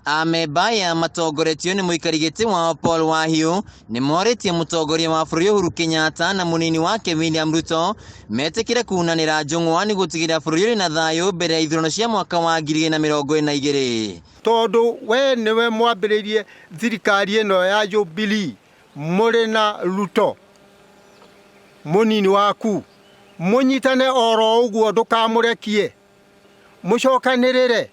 Ameba ya matongoretio ni muikarigiti wa Paul Wahiu ni moretie mutongoria wa bururi Uhuru Kenyatta na munini wake William Ruto metekire kunanira njung'wa ni gutigira bururi na thayu mbere ya ithurano cia mwaka wa 2022 tondu we niwe mwambiririe thirikari ino ya Jubilee muri na Ruto munini waku munyitane oro uguo ndukamurekie mucokanirire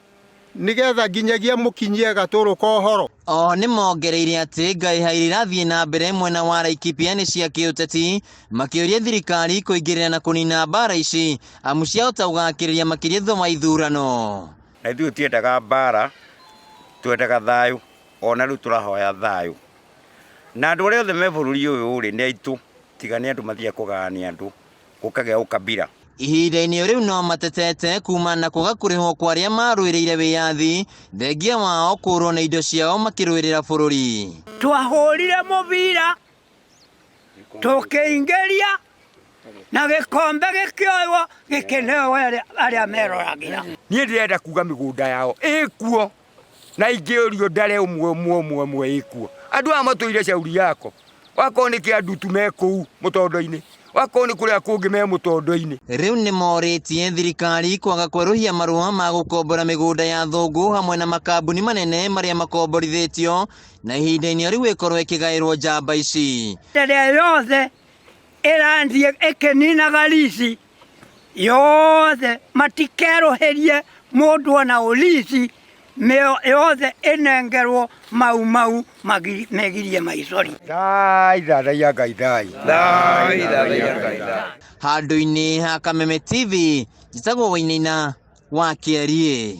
nigetha nginyagia mukinyie gaturu kohoro. Ni mongereire ati ngai hairirathie na mbere mwena wa Laikipia ni cia kiuteti makiuria thirikari kuingirira na kunina mbara ici amu ciahota gugakiriria makiria thoma ithurano. Na ithuĩ tiendaga mbara, twendaga thayu, ona rĩu tũrahoya thayu. Na andũ arĩa othe me bũrũri ũyũ rĩ nĩ aitũ, tiga nĩ andũ mathiĩ kũgania andũ, gũkagĩa ũkabira. Ihinda-inĩ rĩu no matetete kuma na kwaga kũrĩhwo kwa arĩa marũĩrĩire wĩyathi thengia wao kũrwo na indo ciao makĩrũĩrĩra bũrũri. Twahũrire mũbira tũkĩingĩria na gĩkombe gĩkĩoywo gĩkĩneo arĩa meroragira. Niĩ ndĩrenda kuga mĩgũnda yao ĩkuo na ingĩũrio ndare ũmwe ĩkuo. Andũ aya matũire shauri yako wakorwo nĩ kĩandutu me kũu mũtondo-inĩ wakorwo nĩ kũrĩa kũngĩ me mũtondo-inĩ. Rĩu nĩ morĩtie thirikari kwaga kwerũhia marũa ma gũkombora mĩgũnda ya thũngũ hamwe na makambuni manene marĩa makomborithĩtio na ihinda-inĩ rĩu ĩkorwo ĩkĩgaĩrwo njamba ici. Rĩrĩa yothe ĩrathiĩ ĩkĩninaga lici yothe matikerũhĩrie mũndũ ona ũlici yothe ĩnengerwo mau megirie maicori. Handũ-inĩ ha Kameme TV njĩtagwo Wainaina wa Kĩarie.